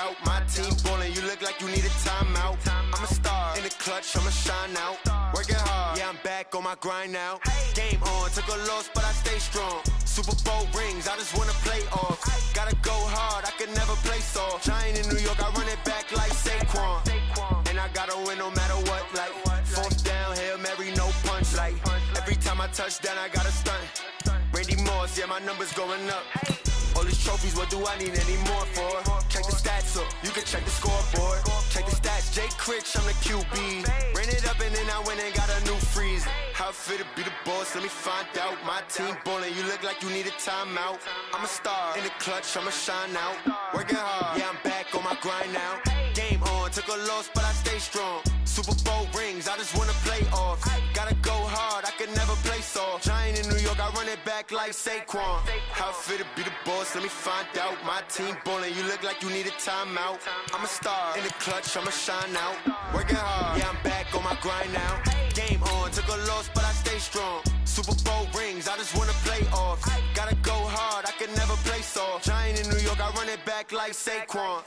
out. My team ballin', you look like you need a timeout. I'm a star in the clutch, I'ma shine out. Working hard, yeah, I'm back on my grind now. Game on, took a loss, but I stay strong. Super Bowl rings, I just wanna play off. Gotta go hard, I can never play soft. Giant in New York, I run it back like Saquon. And I gotta win no matter what, like fourth down, Hail Mary, no punch. Like every time I touch down, I gotta stunt. Randy Moss, yeah, my numbers going up. All these trophies, what do I need any more for? Check the stats up, you can check the scoreboard. Check the stats, Jay Critch, I'm the QB. Ran it up and then I went and got a new freeze. How it feel to be the boss, let me find out. My team ballin', you look like you need a timeout. I'm a star in the clutch, I'ma shine out. Working hard, yeah, I'm back on my grind now. Game on, took a loss, but I stay strong. Super Bowl rings, I just wanna play off. Gotta go hard, I can never play soft. Giant in New York, I run it back like Saquon. How it feel to be the boss, let me find out. My team ballin', you look like you need a timeout. I'm a star in the clutch, I'ma shine out. Working hard, yeah, I'm back on my grind now. Game on, took a loss, but I stay strong. Super Bowl rings, I just wanna play off. Gotta go hard, I can never play soft. Giant in New York, I run it back like Saquon.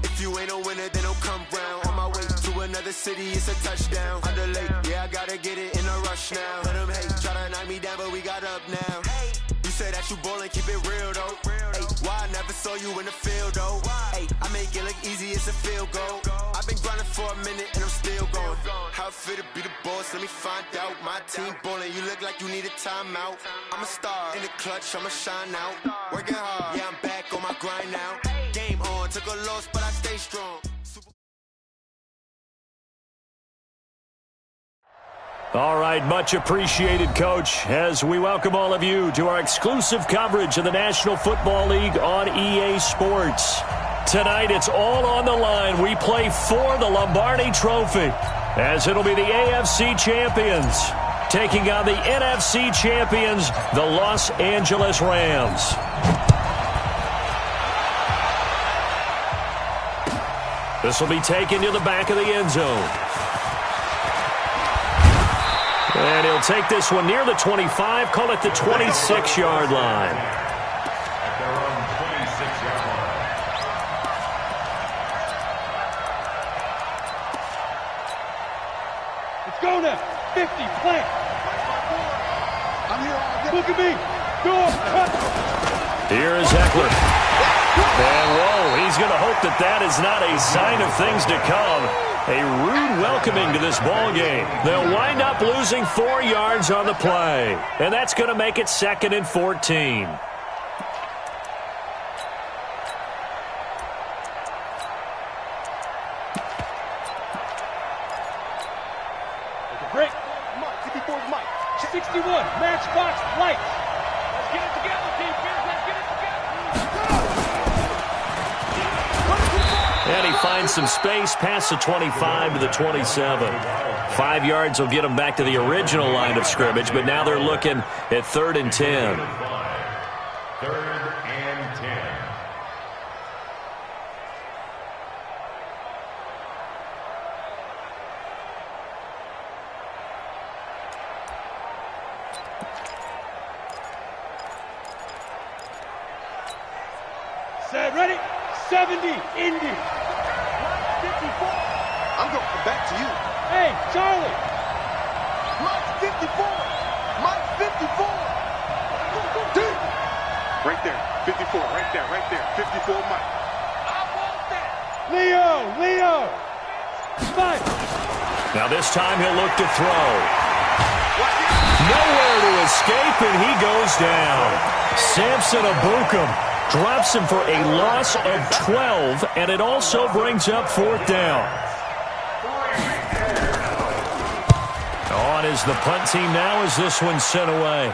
If you ain't a winner, then don't come round. On my way to another city, it's a touchdown. Underlay, yeah, I gotta get it in a rush now. Let them hate, try to knock me down, but we got up now. You say that you ballin', keep it real though. Hey, why I never saw you in the field though? Hey, I make it look easy, it's a field goal. I've been grinding for a minute and I'm still going. How it feel to be the boss, let me find out. My team ballin', you look like you need a timeout. I'm a star in the clutch, I'ma shine out. Working hard, yeah, I'm back on my grind now. Game on, took a loss, but I stay strong. All right, much appreciated, Coach, as we welcome all of you to our exclusive coverage of the National Football League on EA Sports. Tonight, it's all on the line. We play for the Lombardi Trophy, as it'll be the AFC champions taking on the NFC champions, the Los Angeles Rams. This will be taken to the back of the end zone. And he'll take this one near the 25, call it the 26-yard line. They're on 26-yard line. Let's go now. 50, plant. I'm here. Look at me. Go. Here is Eckler. And, whoa, he's going to hope that that is not a sign of things to come. A rude welcoming to this ball game. They'll wind up losing 4 yards on the play. And that's going to make it 2nd and 14. Break. Mike, 54's Mike. 61, matchbox lights. Let's get it together, defense. Let's get it together. And he finds some space past the 25 to the 27. 5 yards will get him back to the original line of scrimmage, but now they're looking at 3rd and 10. 3rd and 10. Set, ready? 70, Indy. 54. I'm going to come back to you. Hey, Charlie. Mike 54. Mike 54. Dude. Right there. 54. Right there. Right there. 54 Mike. I want that. Leo. Spike. Now this time he'll look to throw. Nowhere to escape, and he goes down. Samson Abukum drops him for a loss of 12, and it also brings up 4th down. On is the punt team now as this one's sent away.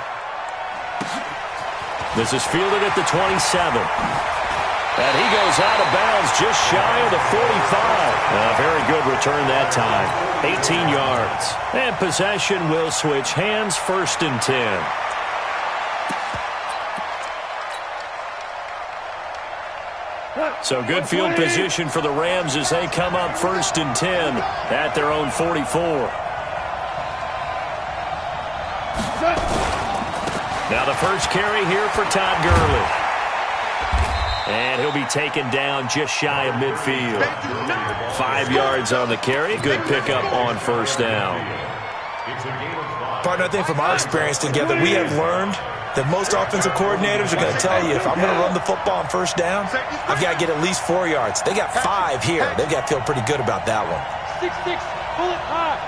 This is fielded at the 27. And he goes out of bounds just shy of the 45. A very good return that time. 18 yards. And possession will switch hands, 1st and 10. So good field position for the Rams as they come up 1st and 10 at their own 44. Now the first carry here for Todd Gurley. And he'll be taken down just shy of midfield. 5 yards on the carry. Good pickup on first down. Partner, I think from our experience together, we have learned that most offensive coordinators are going to tell you, if I'm going to run the football on first down, I've got to get at least 4 yards. They got 5 here. They've got to feel pretty good about that one. 6-6, pull it high.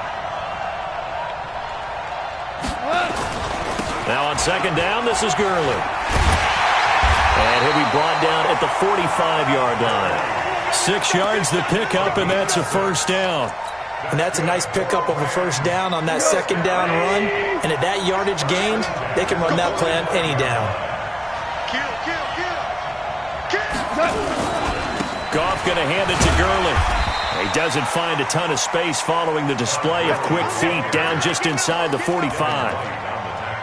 Now on second down, this is Gurley. And he'll be brought down at the 45-yard line. 6 yards the pickup, and that's a first down. And that's a nice pickup of a first down on that second down run. And at that yardage gained, they can run that play on any down. Goff going to hand it to Gurley. He doesn't find a ton of space following the display of quick feet down just inside the 45.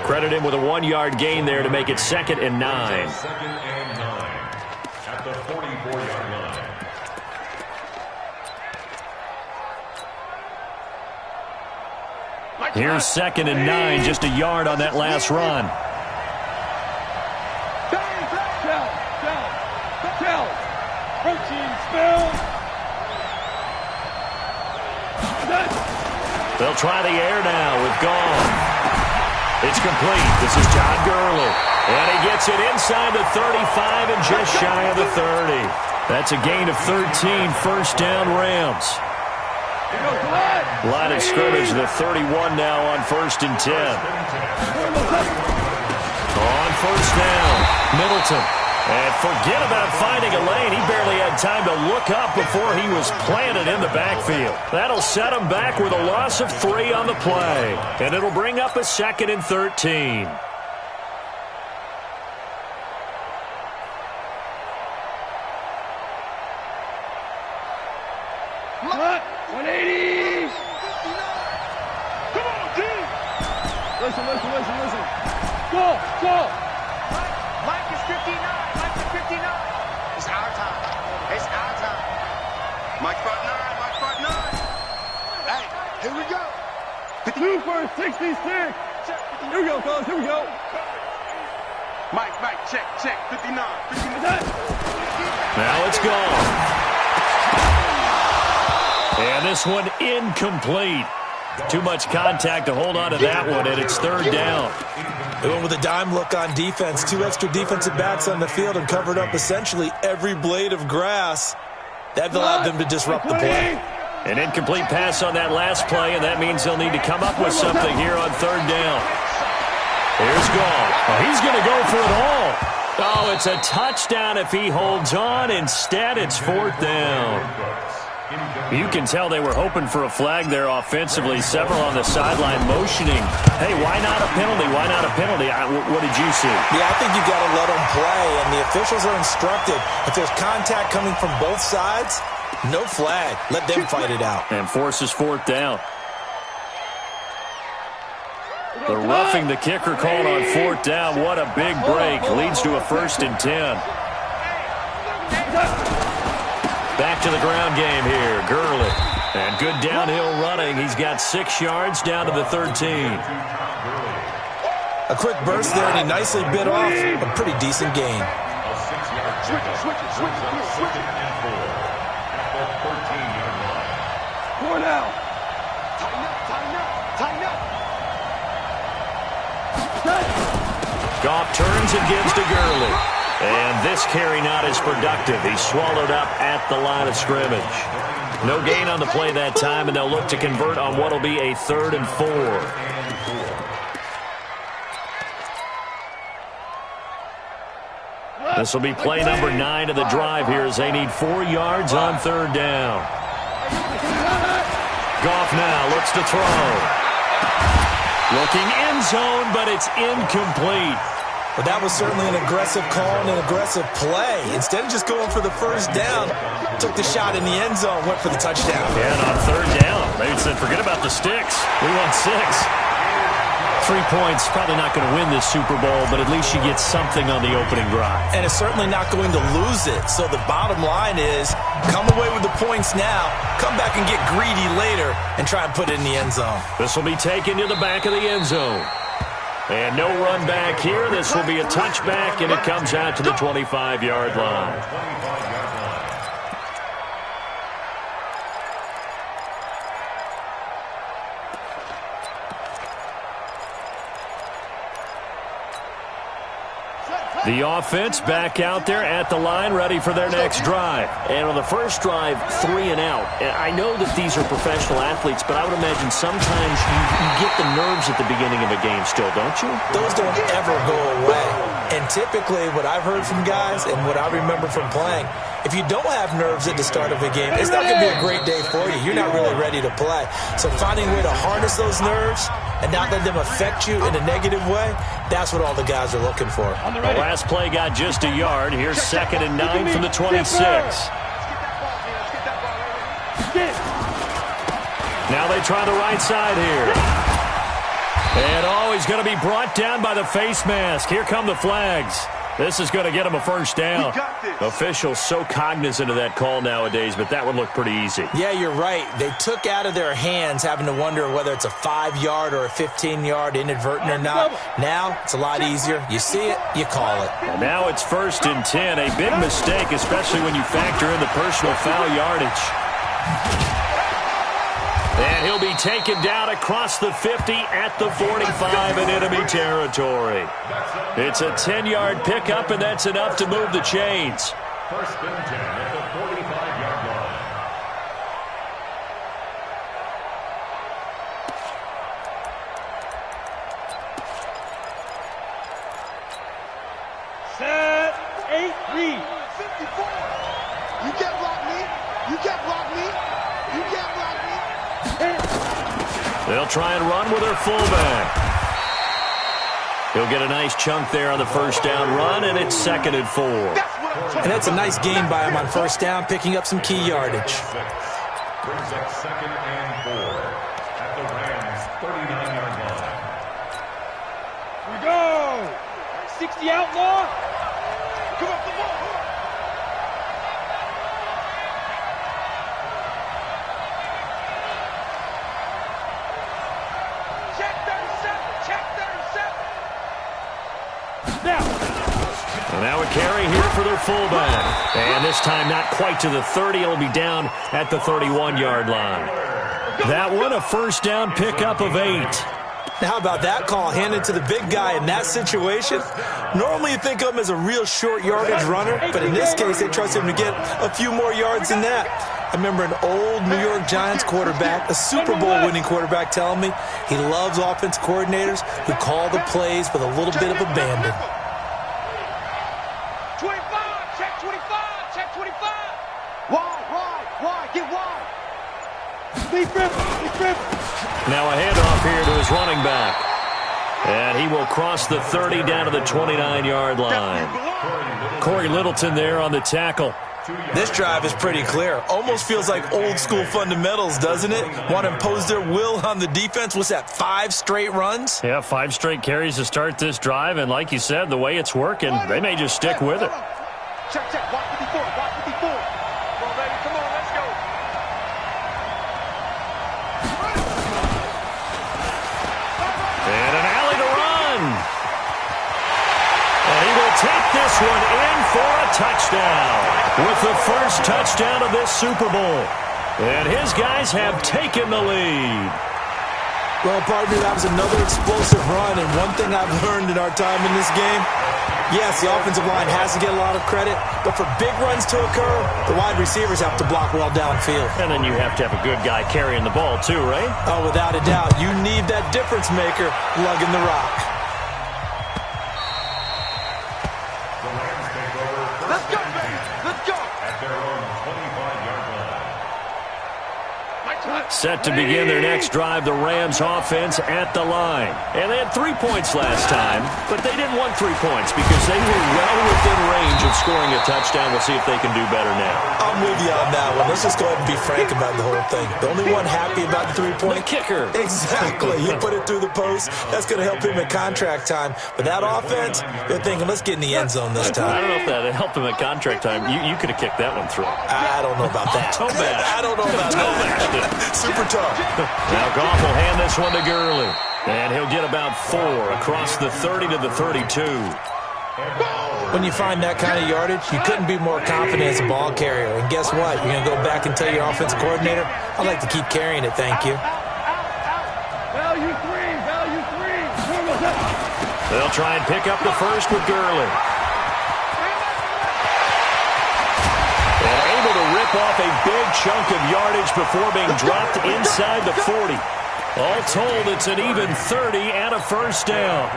Credit him with a 1-yard gain there to make it 2nd and 9. 2nd and 9 at the 44-yard line. Here's 2nd and 9, just a yard on that last run. Protein spill. They'll try the air now with Goff. It's complete. This is John Gurley. And he gets it inside the 35 and just shy of the 30. That's a gain of 13. First down, Rams. Line of scrimmage, the 31 now on 1st and 10. On first down, Middleton. And forget about finding a lane. He barely had time to look up before he was planted in the backfield. That'll set him back with a loss of 3 on the play. And it'll bring up a 2nd and 13. What? 180. Come on, team. Listen. Go. Mike is 59. Mike is 59. It's our time. It's our time. Mike front 9. Hey, here we go. 2 for 66. Here we go, fellas. Here we go. Mike, check. 59. Now it's gone. And this one incomplete. Too much contact to hold on to that one, and it's 3rd down. They went with a dime look on defense. 2 extra defensive backs on the field and covered up essentially every blade of grass. That allowed them to disrupt the play. An incomplete pass on that last play, and that means they'll need to come up with something here on 3rd down. Here's Goff. Oh, he's going to go for it all. Oh, it's a touchdown if he holds on. Instead, it's 4th down. You can tell they were hoping for a flag there offensively. Several on the sideline motioning. Hey, why not a penalty? Why not a penalty? What did you see? Yeah, I think you got to let them play, and the officials are instructed. If there's contact coming from both sides, no flag. Let them fight it out. And forces 4th down. The roughing the kicker called on 4th down. What a big break. Leads to a 1st and 10. Back to the ground game here. Gurley. And good downhill running. He's got 6 yards down to the 13. A quick burst there, and he nicely bit off a pretty decent gain. Switch it. At the 14-yard line. 4 now. Tighten up. Goff turns and gives to Gurley. And this carry not as productive. He's swallowed up at the line of scrimmage. No gain on the play that time, and they'll look to convert on what will be a 3rd and 4. This will be play number 9 of the drive here as they need 4 yards on 3rd down. Goff now looks to throw. Looking end zone, but it's incomplete. But that was certainly an aggressive call and an aggressive play. Instead of just going for the first down, took the shot in the end zone, went for the touchdown. Yeah, and on 3rd down, they said, forget about the sticks. We want 6. 3 points, probably not going to win this Super Bowl, but at least you get something on the opening drive. And it's certainly not going to lose it. So the bottom line is, come away with the points now, come back and get greedy later, and try and put it in the end zone. This will be taken to the back of the end zone. And no run back here. This will be a touchback, and it comes out to the 25-yard line. The offense back out there at the line, ready for their next drive. And on the first drive, 3 and out. And I know that these are professional athletes, but I would imagine sometimes you get the nerves at the beginning of a game still, don't you? Those don't ever go away. And typically what I've heard from guys and what I remember from playing, if you don't have nerves at the start of a game, it's not going to be a great day for you. You're not really ready to play. So finding a way to harness those nerves and not let them affect you in a negative way, that's what all the guys are looking for. The last play got just a yard. Here's 2nd and 9 from the 26. Now they try the right side here. And he's going to be brought down by the face mask. Here come the flags. This is going to get him a first down. Officials so cognizant of that call nowadays, but that would look pretty easy. Yeah, you're right. They took out of their hands having to wonder whether it's a 5-yard or a 15-yard inadvertent or not. Now it's a lot easier. You see it, you call it. And now it's 1st and 10. A big mistake, especially when you factor in the personal foul yardage. And he'll be taken down across the 50 at the 45 in enemy territory. It's a 10-yard pickup, and that's enough to move the chains. 1st and 10 at the 45-yard line. Set, 8, read. 54. You can't block me. You can't block me. You can't block me. They'll try and run with their fullback. He'll get a nice chunk there on the first down run, and it's 2nd and 4. And that's a nice gain by him on first down, picking up some key yardage. Brings up 2nd and 4 at the Rams' 39-yard line. Here we go. 60 outlaw. Come up the ball. And now a carry here for their fullback. And this time not quite to the 30. It'll be down at the 31-yard line. That one, a first down pickup of 8. Now, how about that call handed to the big guy in that situation? Normally you think of him as a real short yardage runner, but in this case they trust him to get a few more yards than that. I remember an old New York Giants quarterback, a Super Bowl winning quarterback, telling me he loves offense coordinators who call the plays with a little bit of abandon. 25, check 25, check 25. Wide, get wide. Leave rip. Now a handoff here to his running back. And he will cross the 30 down to the 29-yard line. Corey Littleton there on the tackle. This drive is pretty clear. Almost feels like old school fundamentals, doesn't it? Want to impose their will on the defense. What's that, 5 straight runs? Yeah, 5 straight carries to start this drive. And like you said, the way it's working, they may just stick with it. Check. Watch 54. Watch 54. Come on, baby. Come on. Let's go. And an alley to run. And he will take this one in for a touchdown. With the first touchdown of this Super Bowl. And his guys have taken the lead. Well, partner, that was another explosive run. And one thing I've learned in our time in this game, yes, the offensive line has to get a lot of credit, but for big runs to occur, the wide receivers have to block well downfield. And then you have to have a good guy carrying the ball too, right? Oh, without a doubt. You need that difference maker lugging the rock. Let's go, baby. Let's go. At their own 25-yard line. Set to begin their next drive, the Rams offense at the line. And they had 3 points last time, but they didn't want 3 points because they were well within range of scoring a touchdown. We'll see if they can do better now. I'm with you on that one. Let's just go ahead and be frank about the whole thing. The only one happy about the 3-point? The kicker. Exactly. You put it through the post. That's going to help him at contract time. But that offense, they're thinking, let's get in the end zone this time. I don't know if that helped him at contract time. You could have kicked that one through. I don't know about that. Tomash. I don't know about that. Super tough. Now Goff will hand this one to Gurley. And he'll get about 4 across the 30 to the 32. When you find that kind of yardage, you couldn't be more confident as a ball carrier. And guess what? You're going to go back and tell your offensive coordinator, I'd like to keep carrying it, thank you. Value three, value three. They'll try and pick up the first with Gurley. And able to rip off a big chunk of yardage before being dropped inside the 40. All told, it's an even 30 and a first down.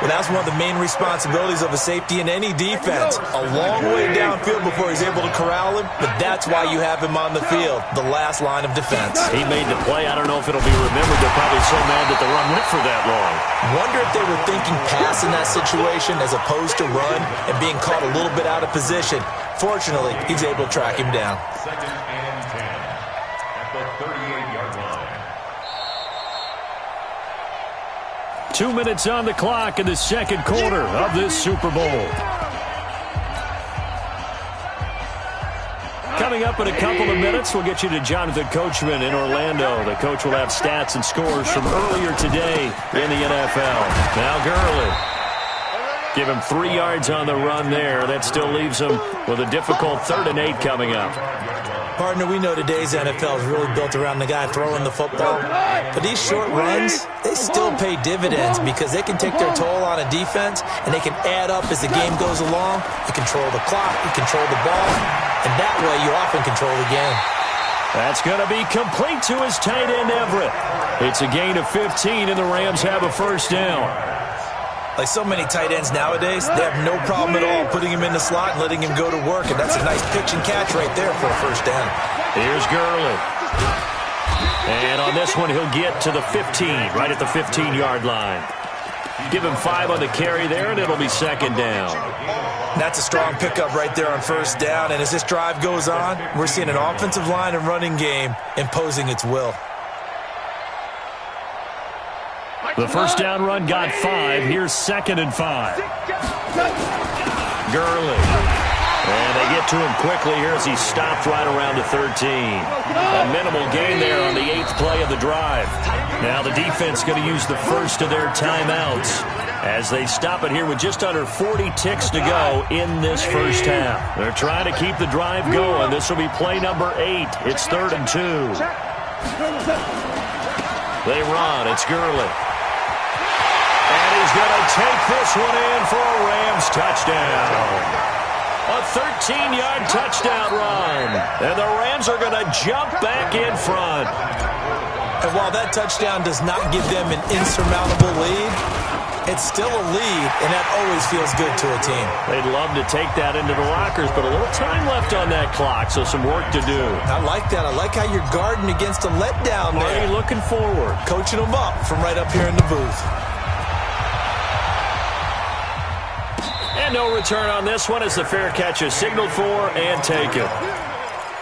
Well, that's one of the main responsibilities of a safety in any defense. A long way downfield before he's able to corral him, but that's why you have him on the field, the last line of defense. He made the play. I don't know if it'll be remembered. They're probably so mad that the run went for that long. Wonder if they were thinking pass in that situation as opposed to run and being caught a little bit out of position. Fortunately, he's able to track him down. 2nd and 10 at the 38-yard line. 2 minutes on the clock in the second quarter of this Super Bowl. Coming up in a couple of minutes, we'll get you to Jonathan Coachman in Orlando. The coach will have stats and scores from earlier today in the NFL. Now Gurley. Give him 3 yards on the run there. That still leaves him with a difficult 3rd and 8 coming up. Partner, we know today's NFL is really built around the guy throwing the football. But these short runs, they still pay dividends because they can take their toll on a defense and they can add up as the game goes along. You control the clock, you control the ball, and that way you often control the game. That's going to be complete to his tight end, Everett. It's a gain of 15, and the Rams have a first down. Like so many tight ends nowadays, they have no problem at all putting him in the slot and letting him go to work, and that's a nice pitch and catch right there for a first down. Here's Gurley. And on this one, he'll get to the 15, right at the 15-yard line. Give him 5 on the carry there, and it'll be 2nd down. That's a strong pickup right there on first down, and as this drive goes on, we're seeing an offensive line and running game imposing its will. The first down run got 5. Here's 2nd and 5. Gurley. And they get to him quickly here as he stopped right around the 13. A minimal gain there on the 8th play of the drive. Now the defense going to use the first of their timeouts as they stop it here with just under 40 ticks to go in this first half. They're trying to keep the drive going. This will be play number 8. It's 3rd and 2. They run. It's Gurley. And he's going to take this one in for a Rams touchdown. A 13-yard touchdown run. And the Rams are going to jump back in front. And while that touchdown does not give them an insurmountable lead, it's still a lead, and that always feels good to a team. They'd love to take that into the lockers, but a little time left on that clock, so some work to do. I like that. I like how you're guarding against a letdown there. Are you looking forward? Coaching them up from right up here in the booth. And no return on this one as the fair catch is signaled for and taken.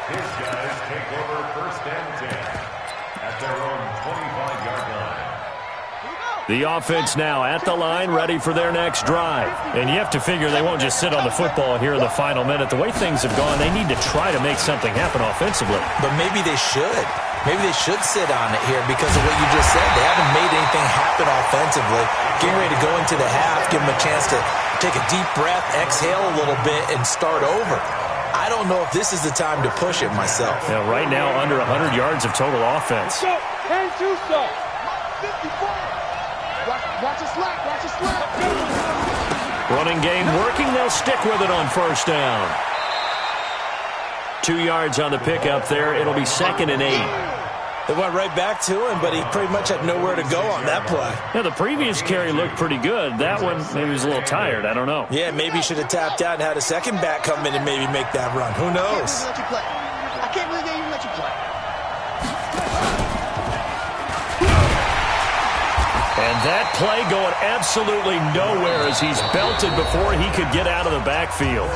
His guys take over 1st and 10 at their own 25-yard line. The offense now at the line, ready for their next drive. And you have to figure they won't just sit on the football here in the final minute. The way things have gone, they need to try to make something happen offensively. But maybe they should. Maybe they should sit on it here because of what you just said. They haven't made anything happen offensively. Getting ready to go into the half, give them a chance to take a deep breath, exhale a little bit, and start over. I don't know if this is the time to push it myself. Yeah, right now, under 100 yards of total offense. And two so. 54. Watch it slap. Watch it slap. Running game working. They'll stick with it on first down. 2 yards on the pickup there. It'll be 2nd and 8. They went right back to him, but he pretty much had nowhere to go on that play. Yeah, the previous carry looked pretty good. That one, maybe he was a little tired. I don't know. Yeah, maybe he should have tapped out and had a second back come in and maybe make that run. Who knows? I can't believe they even let you play. And that play going absolutely nowhere as he's belted before he could get out of the backfield.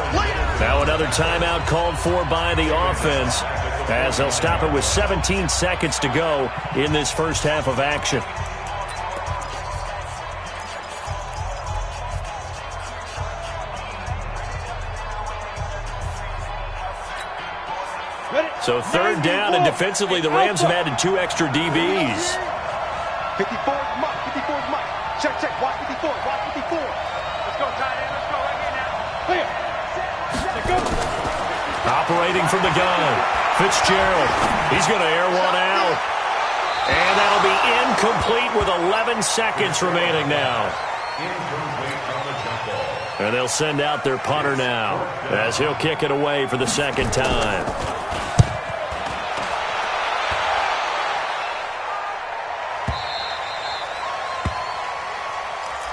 Now another timeout called for by the offense as they'll stop it with 17 seconds to go in this first half of action. So 3rd down, and defensively the Rams have added 2 extra DBs. 54 mark. Check, check. Watch 54. Watch 54. Let's go, tight end. Let's go right here now. Clear. Let go. Operating from the gun, Fitzgerald. He's going to air one out. And that'll be incomplete with 11 seconds remaining now. Incomplete on the jump ball. And they'll send out their punter now as he'll kick it away for the second time.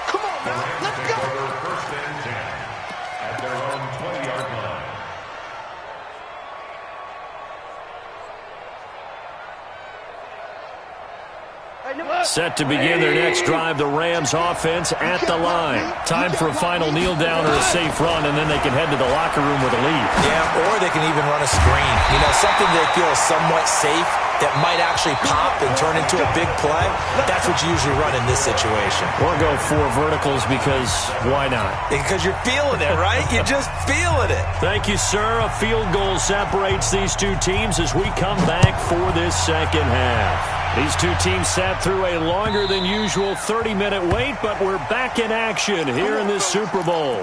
Come on, The man. Rams Let's take go. over first and 10 at their own 20-yard line. Set to begin their next drive, the Rams offense at the line. Time for a final kneel down or a safe run, and then they can head to the locker room with a lead. Yeah, or they can even run a screen. You know, something they feel is somewhat safe that might actually pop and turn into a big play. That's what you usually run in this situation. Or go 4 verticals because why not? Because you're feeling it, right? You're just feeling it. Thank you, sir. A field goal separates these two teams as we come back for this second half. These two teams sat through a longer than usual 30-minute wait, but we're back in action here in this Super Bowl.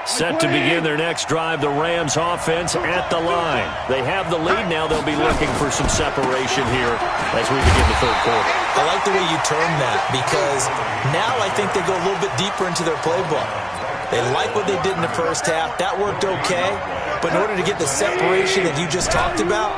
Set to begin their next drive, the Rams offense at the line. They have the lead now. They'll be looking for some separation here as we begin the third quarter. I like the way you term that because now I think they go a little bit deeper into their playbook. They like what they did in the first half. That worked okay. But in order to get the separation that you just talked about,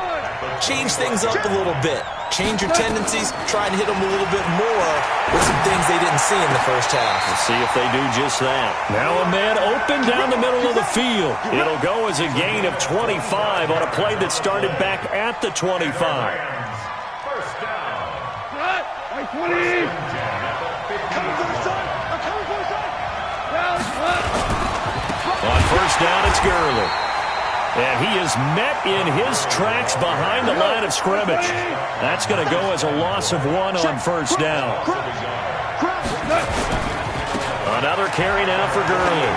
change things up a little bit. Change your tendencies. Try and hit them a little bit more with some things they didn't see in the first half. Let's see if they do just that. Now a man open down the middle of the field. It'll go as a gain of 25 on a play that started back at the 25. First down. Right, 20. Coming for the side. I'm coming for the side. On first down, it's Gurley. And he is met in his tracks behind the line of scrimmage. That's going to go as a loss of 1 on first down. Another carry now for Gurley.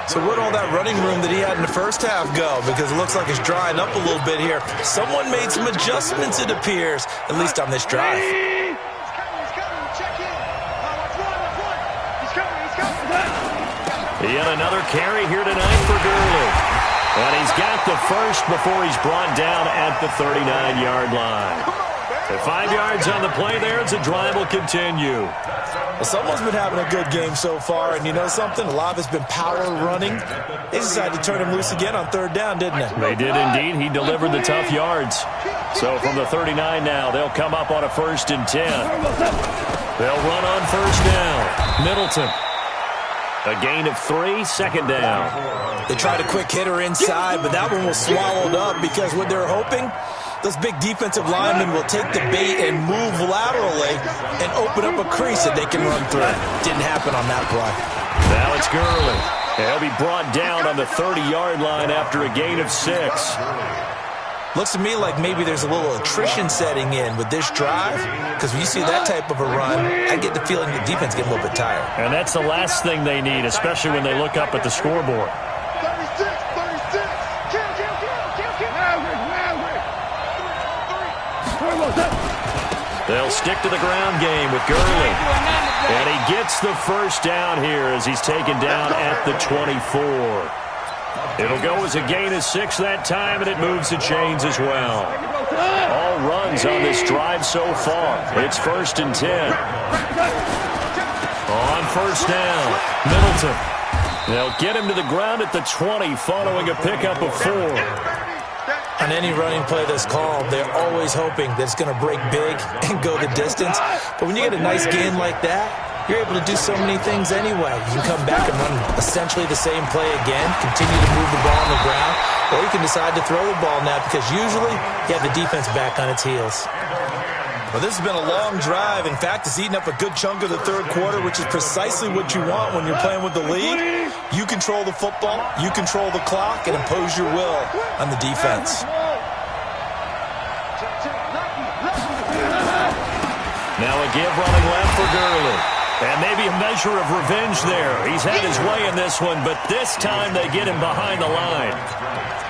So where'd all that running room that he had in the first half go? Because it looks like it's drying up a little bit here. Someone made some adjustments, it appears, at least on this drive. Yet another carry here tonight for Gurley. And he's got the first before he's brought down at the 39-yard line. The 5 yards on the play there as the drive will continue. Well, someone's been having a good game so far, and you know something? A lot of it's been power running. They decided to turn him loose again on third down, didn't they? They did indeed. He delivered the tough yards. So from the 39 now, they'll come up on a 1st and 10. They'll run on first down. Middleton. A gain of 3, second down. They tried a quick hitter inside, but that one was swallowed up because what they're hoping, those big defensive linemen will take the bait and move laterally and open up a crease that they can run through. Didn't happen on that play. Now it's Gurley. He'll be brought down on the 30-yard line after a gain of 6. Looks to me like maybe there's a little attrition setting in with this drive, because when you see that type of a run, I get the feeling the defense get a little bit tired. And that's the last thing they need, especially when they look up at the scoreboard. 36, 36. Kill. They'll stick to the ground game with Gurley. And he gets the first down here as he's taken down at the 24. It'll go as a gain of 6 that time, and it moves the chains as well. All runs on this drive so far. It's 1st and 10. On first down, Middleton. They'll get him to the ground at the 20 following a pickup of 4. On any running play that's called, they're always hoping that it's going to break big and go the distance. But when you get a nice gain like that, you're able to do so many things anyway. You can come back and run essentially the same play again, continue to move the ball on the ground, or you can decide to throw the ball now because usually you have the defense back on its heels. Well, this has been a long drive. In fact, it's eaten up a good chunk of the third quarter, which is precisely what you want when you're playing with the lead. You control the football, you control the clock, and impose your will on the defense. Now a give running left for Gurley. And maybe a measure of revenge there. He's had his way in this one, but this time they get him behind the line.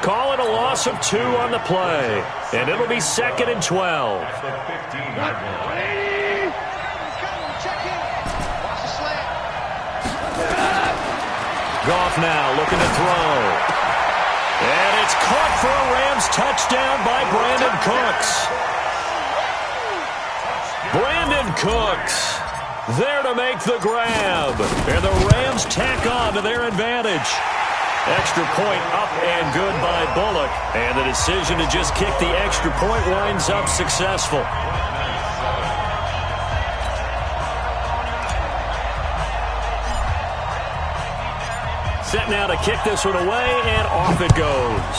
Call it a loss of 2 on the play. And it'll be 2nd and 12. Goff now looking to throw. And it's caught for a Rams touchdown by Brandon Cooks. Brandon Cooks there to make the grab. And the Rams tack on to their advantage. Extra point up and good by Bullock. And the decision to just kick the extra point winds up successful. Set now to kick this one away, and off it goes.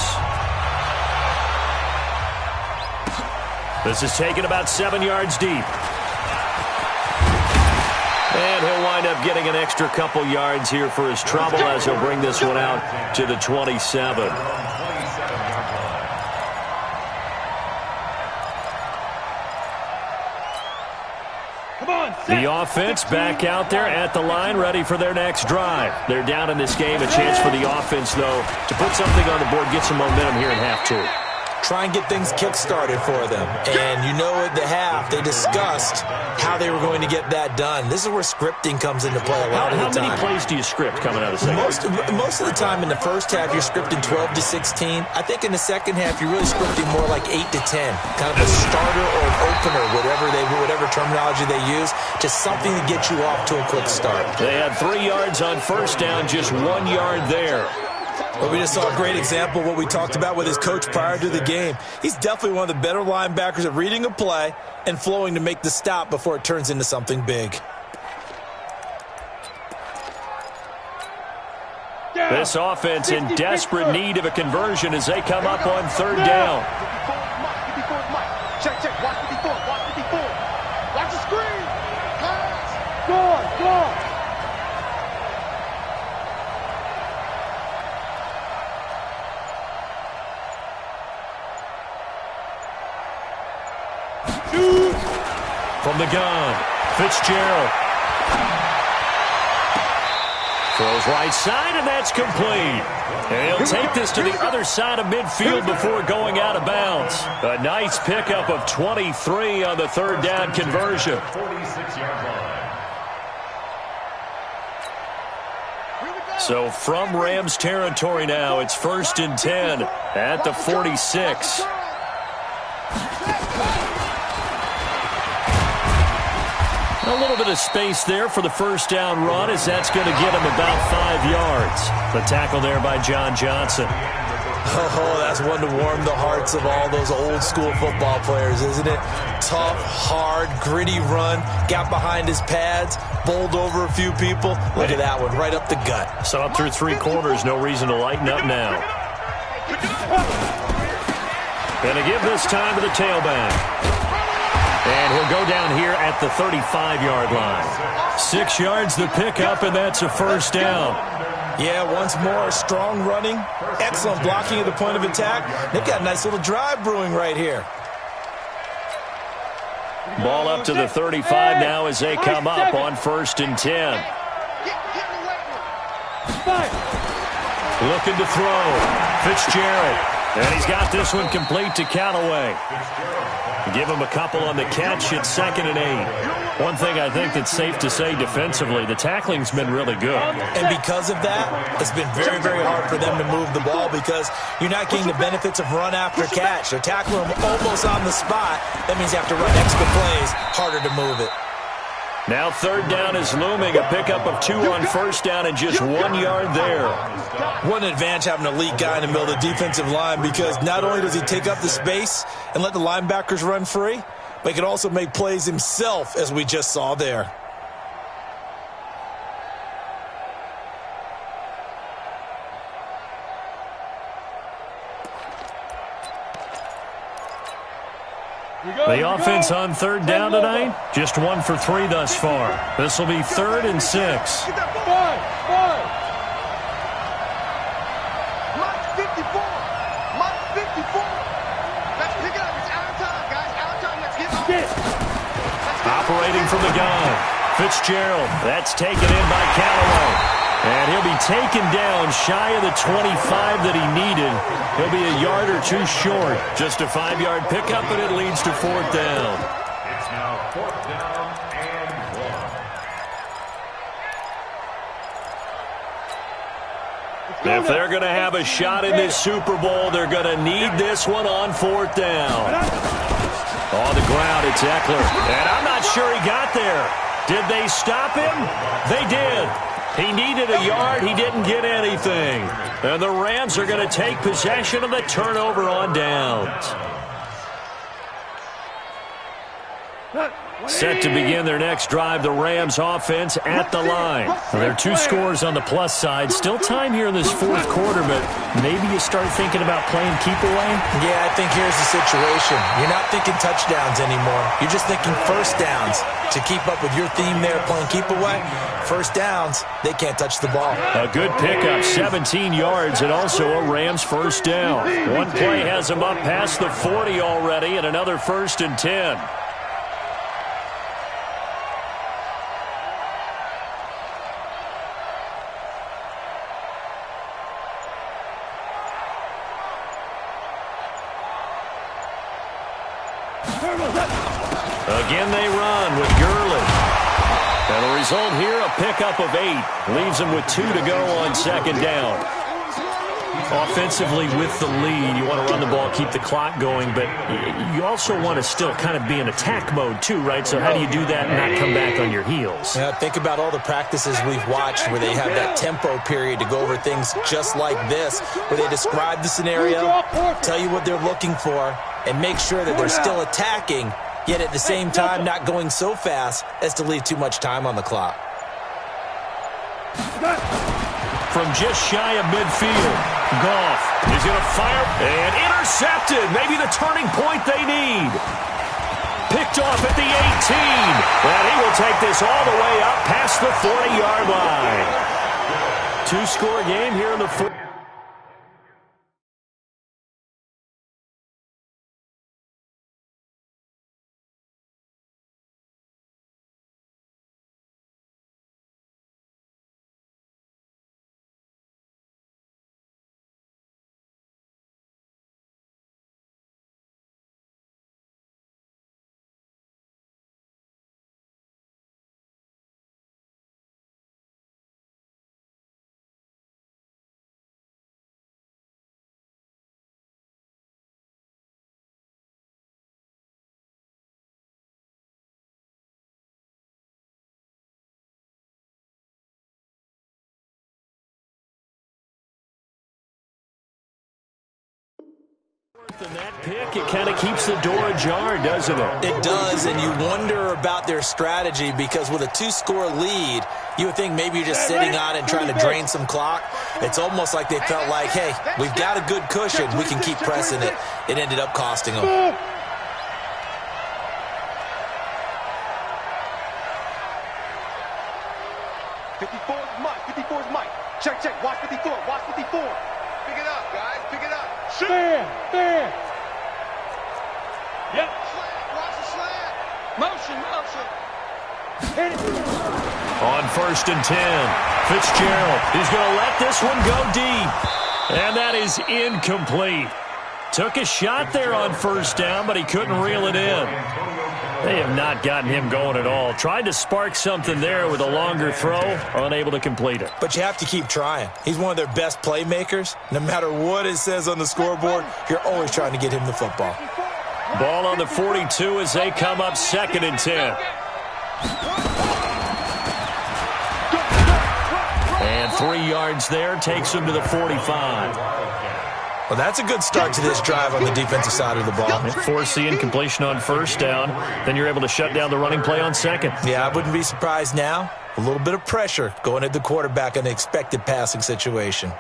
This is taken about 7 yards deep. And he'll wind up getting an extra couple yards here for his trouble as he'll bring this one out to the 27. The offense back out there at the line, ready for their next drive. They're down in this game. A chance for the offense, though, to put something on the board, get some momentum here in half 2. Try and get things kick-started for them. And you know at the half, they discussed how they were going to get that done. This is where scripting comes into play a lot of the time. How many plays do you script coming out of the second? Most of the time in the first half, you're scripting 12 to 16. I think in the second half, you're really scripting more like 8 to 10. Kind of a starter or an opener, whatever terminology they use. Just something to get you off to a quick start. They had 3 yards on first down, just 1 yard there. Well, we just saw a great example of what we talked about with his coach prior to the game. He's definitely one of the better linebackers at reading a play and flowing to make the stop before it turns into something big. This offense in desperate need of a conversion as they come up on 3rd down. Check, watch 54, watch 54. Watch the screen. Pass. Go. From the gun, Fitzgerald. Throws right side, and that's complete. And he'll take this to the other side of midfield before going out of bounds. A nice pickup of 23 on the 3rd down conversion. 46-yard line. So from Rams territory now, it's 1st and 10 at the 46. A little bit of space there for the 1st down run as that's going to get him about 5 yards. The tackle there by John Johnson. Oh, that's one to warm the hearts of all those old school football players, isn't it? Tough, hard, gritty run, got behind his pads, bowled over a few people. Look at that one, right up the gut. So up through 3 quarters, no reason to lighten up now. Going to give this time to the tailback. And he'll go down here at the 35-yard line. 6 yards the pickup, and that's a 1st down. Yeah, once more, strong running, excellent blocking at the point of attack. They've got a nice little drive brewing right here. Ball up to the 35 now as they come up on 1st and 10. Looking to throw. Fitzgerald. And he's got this one complete to Callaway. Give him a couple on the catch. It's 2nd and 8. One thing I think that's safe to say defensively, the tackling's been really good. And because of that, it's been very, very hard for them to move the ball because you're not getting the benefits of run after catch. They're tackling him almost on the spot. That means you have to run extra plays, harder to move it. Now 3rd down is looming. A pickup of 2 on 1st down and just 1 yard there. What an advantage having an elite guy in the middle of the defensive line because not only does he take up the space and let the linebackers run free, but he can also make plays himself, as we just saw there. The offense on 3rd down tonight, just 1 for 3 thus far. This will be 3rd and 6. Five. Mike 54. Mike 54. Let's pick it up. It's out of time, guys. Out of time. Let's get on. Operating from the gun. Fitzgerald, that's taken in by Callaway. And he'll be taken down shy of the 25 that he needed. He'll be a yard or two short. Just a 5-yard pickup, and it leads to 4th down. It's now 4th down and 1. If they're going to have a shot in this Super Bowl, they're going to need this one on 4th down. On the ground, it's Eckler. And I'm not sure he got there. Did they stop him? They did. He needed a yard. He didn't get anything. And the Rams are going to take possession of the turnover on downs. Set to begin their next drive, the Rams offense at the line. There are 2 scores on the plus side. Still time here in this 4th quarter, but maybe you start thinking about playing keep away? Yeah, I think here's the situation. You're not thinking touchdowns anymore. You're just thinking first downs. To keep up with your theme there, playing keep away, first downs, they can't touch the ball. A good pickup, 17 yards, and also a Rams first down. One play has them up past the 40 already, and another 1st and 10. Again they run with Gurley. And the result here, a pickup of 8. Leaves them with 2 to go on 2nd down. Offensively with the lead, you want to run the ball, keep the clock going, but you also want to still kind of be in attack mode too, right? So how do you do that and not come back on your heels? Yeah, think about all the practices we've watched where they have that tempo period to go over things just like this, where they describe the scenario, tell you what they're looking for, and make sure that they're still attacking, yet at the same time not going so fast as to leave too much time on the clock. From just shy of midfield, Goff is going to fire and intercepted. Maybe the turning point they need. Picked off at the 18. And he will take this all the way up past the 40-yard line. 2-score game here in the 4th. And that pick, it kind of keeps the door ajar, doesn't it? It does, and you wonder about their strategy because with a 2-score lead, you would think maybe you're just sitting on it and trying to drain some clock. It's almost like they felt like, hey, we've got a good cushion. We can keep pressing it. It ended up costing them. Mike. Check. Watch 54. Watch 54. Pick it up, guys. Pick it up. Shoot. Stand. Yep. Watch the slant. Motion. Hit it. On 1st and 10, Fitzgerald is going to let this one go deep. And that is incomplete. Took a shot there on 1st down, but he couldn't reel it in. They have not gotten him going at all. Tried to spark something there with a longer throw, unable to complete it. But you have to keep trying. He's one of their best playmakers. No matter what it says on the scoreboard, you're always trying to get him the football. Ball on the 42 as they come up 2nd and 10. And 3 yards there takes him to the 45. Well, that's a good start to this drive on the defensive side of the ball. Force the incompletion on 1st down. Then you're able to shut down the running play on 2nd. Yeah, I wouldn't be surprised now. A little bit of pressure going at the quarterback in an expected passing situation.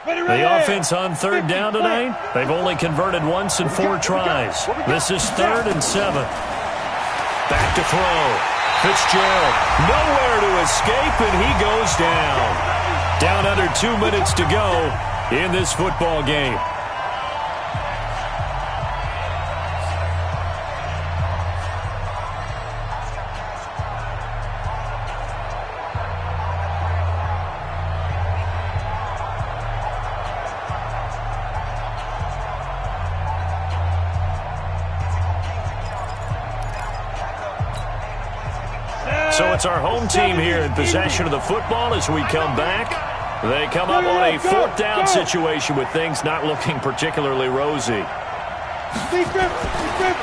The offense on 3rd down tonight, they've only converted once in 4 tries. This is 3rd and 7. Back to throw. Fitzgerald, nowhere to escape, and he goes down. Down under 2 minutes to go in this football game. So it's our home team here in possession of the football as we come back. They come up on a fourth down situation with things not looking particularly rosy.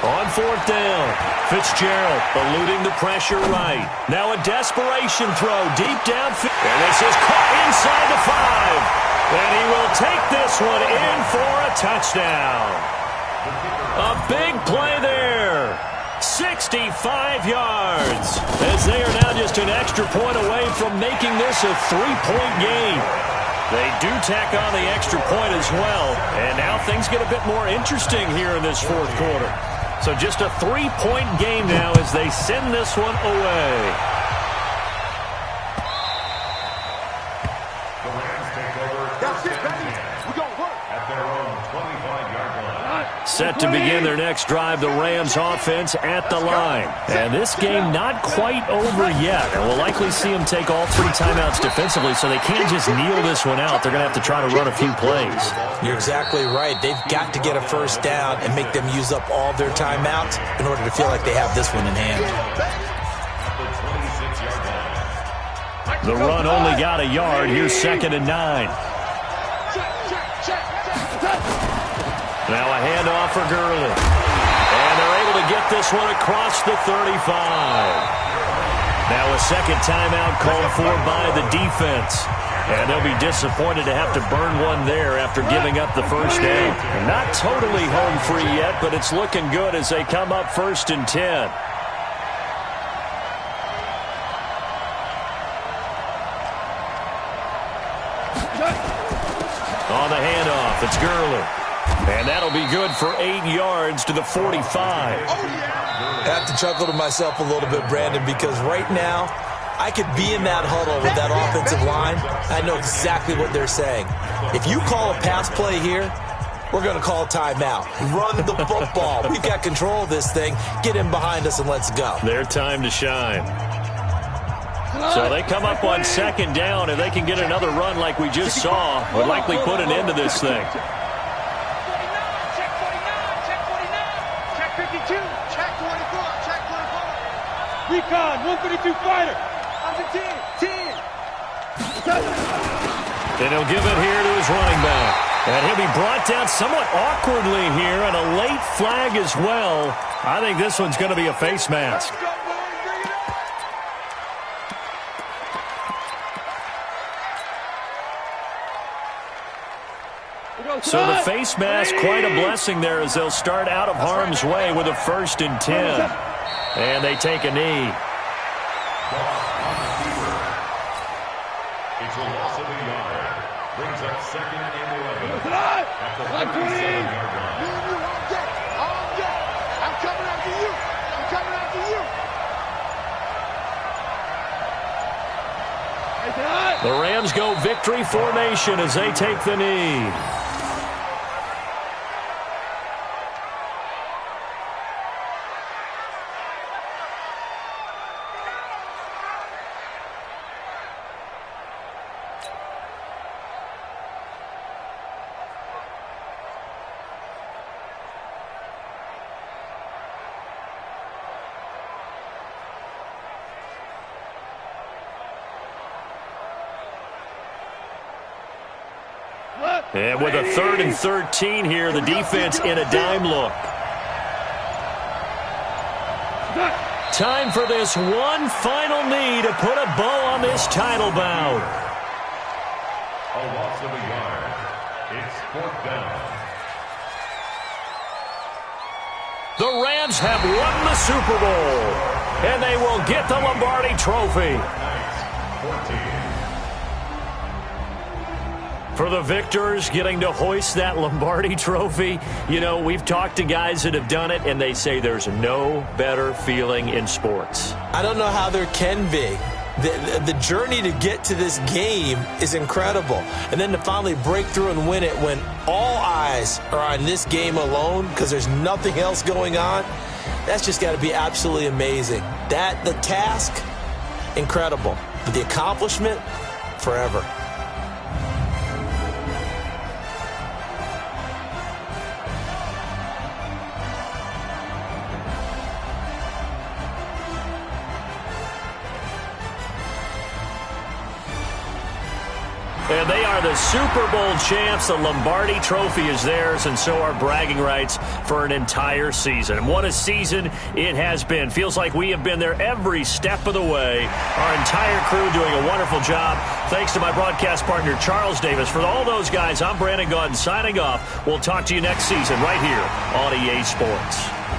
On fourth down, Fitzgerald eluding the pressure right. Now a desperation throw deep downfield. And this is caught inside the 5. And he will take this one in for a touchdown. A big play there. 65 yards. As they are now just an extra point away from making this a 3-point game. They do tack on the extra point as well. And now things get a bit more interesting here in this fourth quarter. So just a 3-point game now as they send this one away. The Rams take over. That's it, baby. We're going to work at their own 25-yard line. Set to begin their next drive, the Rams offense at the line. And this game not quite over yet. And we'll likely see them take all 3 timeouts defensively, so they can't just kneel this one out. They're going to have to try to run a few plays. You're exactly right. They've got to get a first down and make them use up all their timeouts in order to feel like they have this one in hand. The run only got a yard. Here's 2nd and 9. Now a handoff for Gurley. And they're able to get this one across the 35. Now a second timeout called for by the defense. And they'll be disappointed to have to burn one there after giving up the first down. Not totally home free yet, but it's looking good as they come up 1st and 10. On the handoff, it's Gurley. And that'll be good for 8 yards to the 45. I have to chuckle to myself a little bit, Brandon, because right now I could be in that huddle with that offensive line. I know exactly what they're saying. If you call a pass play here, we're going to call a timeout. Run the football. We've got control of this thing. Get in behind us and let's go. Their time to shine. So they come up on 2nd down, and they can get another run like we just saw. Would likely put an end to this thing. Recon, 132 fighter. Under 10. Then he'll give it here to his running back. And he'll be brought down somewhat awkwardly here, and a late flag as well. I think this one's going to be a face mask. So the face mask, quite a blessing there as they'll start out of harm's way with a 1st and 10. And they take a knee. It's a loss of a yard. Brings up 2nd and 11. At the 37-yard line. I'm coming after you. The Rams go victory formation as they take the knee. And with a 3rd and 13 here, the defense in a dime look. Time for this one final knee to put a bow on this title bout. A loss of a yard. It's 4th down. The Rams have won the Super Bowl, and they will get the Lombardi Trophy. 14. For the victors, getting to hoist that Lombardi Trophy, you know, we've talked to guys that have done it, and they say there's no better feeling in sports. I don't know how there can be. The journey to get to this game is incredible. And then to finally break through and win it when all eyes are on this game alone because there's nothing else going on, that's just got to be absolutely amazing. The task, incredible. But the accomplishment, forever. are the Super Bowl champs. The Lombardi Trophy is theirs, and so are bragging rights for an entire season. And what a season it has been. Feels like we have been there every step of the way. Our entire crew doing a wonderful job. Thanks to my broadcast partner, Charles Davis. For all those guys, I'm Brandon Gaudin signing off. We'll talk to you next season right here on EA Sports.